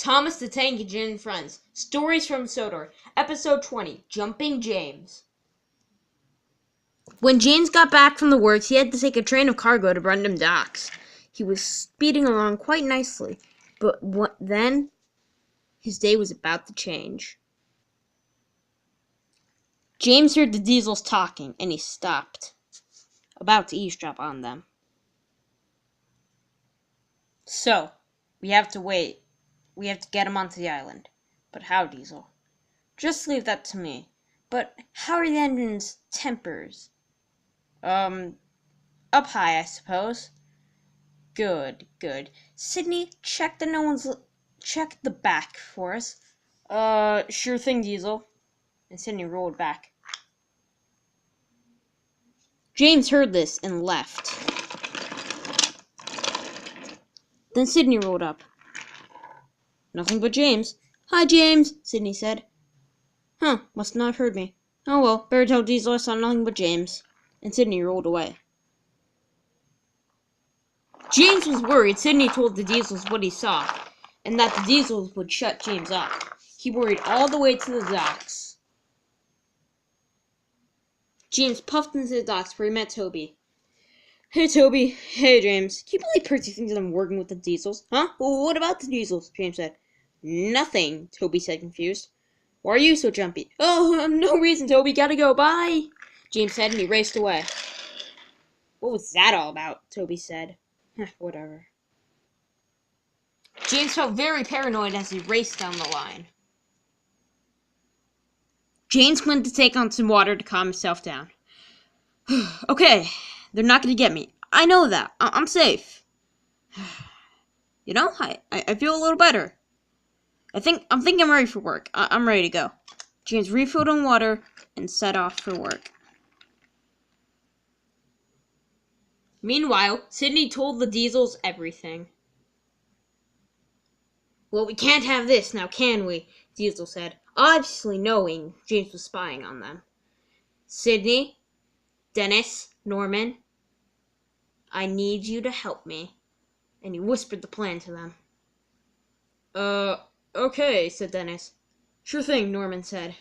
Thomas the Tank Engine and Friends. Stories from Sodor. Episode 20. Jumping James. When James got back from the works, he had to take a train of cargo to Brendam Docks. He was speeding along quite nicely, but then his day was about to change. James heard the Diesels talking, and he stopped, about to eavesdrop on them. So, we have to wait. We have to get him onto the island. But how, Diesel? Just leave that to me. But how are the engine's tempers? Up high, I suppose. Good. Sydney, check the back for us. Sure thing, Diesel. And Sydney rolled back. James heard this and left. Then Sydney rolled up. Nothing but James. Hi, James, Sydney said. Huh, must not have heard me. Oh well, better tell Diesel I saw nothing but James. And Sydney rolled away. James was worried Sydney told the Diesels what he saw, and that the Diesels would shut James up. He worried all the way to the docks. James puffed into the docks where he met Toby. Hey, Toby. Hey, James. Can you believe Percy thinks that I'm working with the Diesels? Huh? Well, what about the Diesels? James said. Nothing, Toby said, confused. Why are you so jumpy? Oh, no reason, Toby. Gotta go. Bye, James said, and he raced away. What was that all about? Toby said. Whatever. James felt very paranoid as he raced down the line. James went to take on some water to calm himself down. Okay, they're not going to get me. I know that. I'm safe. You know, I feel a little better. I'm ready for work. I'm ready to go. James refilled on water and set off for work. Meanwhile, Sydney told the Diesels everything. Well, we can't have this now, can we? Diesel said, obviously knowing James was spying on them. Sydney, Dennis, Norman, I need you to help me. And he whispered the plan to them. Okay, said Dennis. Sure thing, Norman said.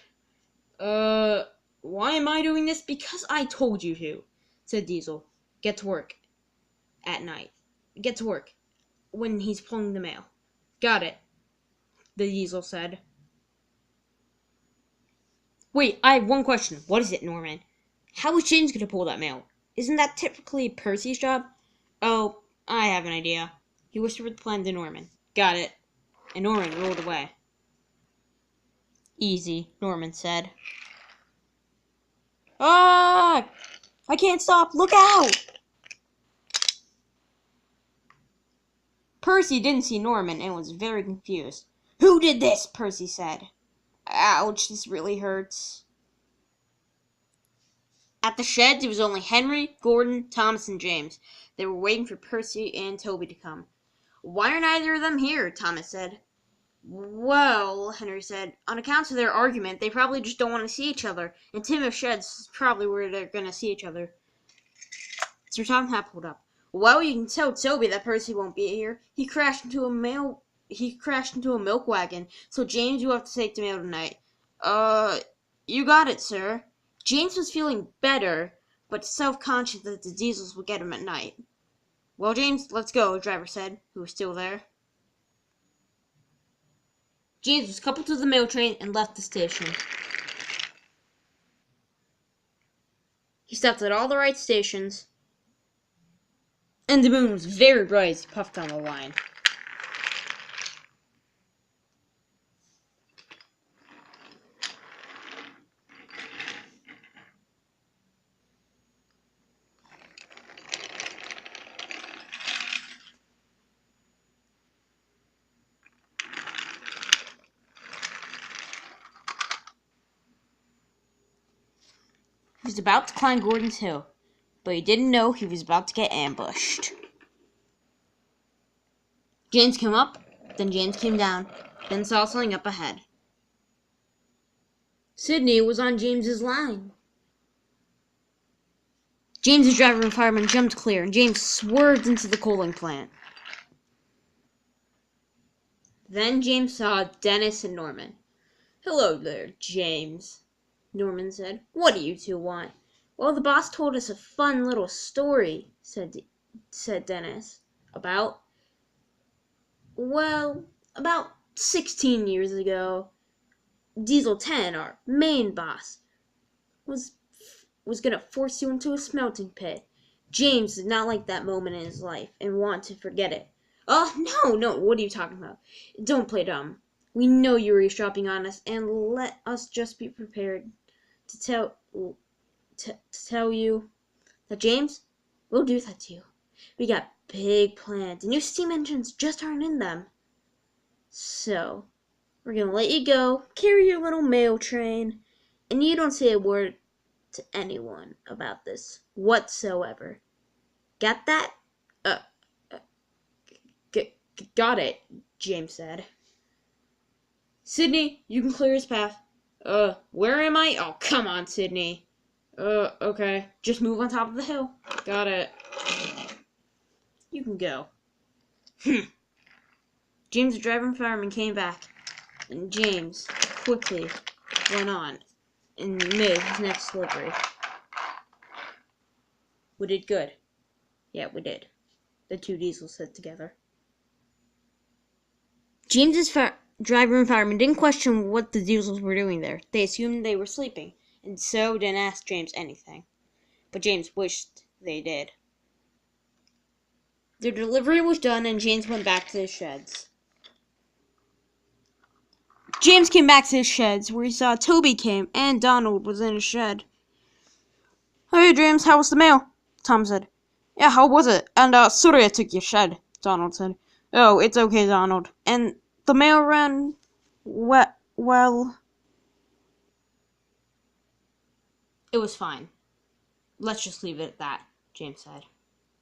Why am I doing this? Because I told you to, said Diesel. Get to work. At night. Get to work. When he's pulling the mail. Got it, the Diesel said. Wait, I have one question. What is it, Norman? How is James going to pull that mail? Isn't that typically Percy's job? Oh, I have an idea. He whispered the plan to Norman. Got it. And Norman rolled away. Easy, Norman said. Ah! I can't stop! Look out! Percy didn't see Norman and was very confused. Who did this? Percy said. Ouch, this really hurts. At the sheds, it was only Henry, Gordon, Thomas, and James. They were waiting for Percy and Toby to come. Why are neither of them here? Thomas said. Well, Henry said, on account of their argument, they probably just don't want to see each other, and Tim Sheds is probably where they're going to see each other. Sir Tom pulled up. Well, you can tell Toby that Percy won't be here. He crashed into a milk wagon, so James, you have to take the mail tonight. You got it, sir. James was feeling better, but self-conscious that the Diesels would get him at night. Well, James, let's go, the driver said, who was still there. James was coupled to the mail train and left the station. He stopped at all the right stations, and the moon was very bright as he puffed down the line. He was about to climb Gordon's Hill, but he didn't know he was about to get ambushed. James came up, then James came down, then saw something up ahead. Sydney was on James's line. James's driver and fireman jumped clear, and James swerved into the coaling plant. Then James saw Dennis and Norman. "Hello there, James," Norman said. "What do you two want?" "Well, the boss told us a fun little story," said Dennis. "About?" "Well, about 16 years ago, Diesel 10, our main boss, was gonna force you into a smelting pit. James did not like that moment in his life and want to forget it." "Oh, no, what are you talking about? Don't play dumb. We know you were eavesdropping on us, and let us just be prepared to tell you that, James, we'll do that to you. We got big plans, and new steam engines just aren't in them. So, we're gonna let you go, carry your little mail train, and you don't say a word to anyone about this whatsoever. Got that?" Uh, uh got it," James said. "Sydney, you can clear his path." Where am I? Oh, come on, Sydney." Okay. Just move on top of the hill." "Got it." "You can go." James, the driver and fireman, came back, and James quickly went on and made his next delivery. "We did good." "Yeah, we did," the two Diesels said together. James's driver and fireman didn't question what the Diesels were doing there. They assumed they were sleeping, and so didn't ask James anything. But James wished they did. Their delivery was done, and James went back to his sheds. James came back to his sheds, where he saw Toby came, and Donald was in his shed. "Hey, James, how was the mail?" Tom said. "Yeah, how was it? And, Surya took your shed," Donald said. "Oh, it's okay, Donald. And the mail ran, well... It was fine. Let's just leave it at that," James said.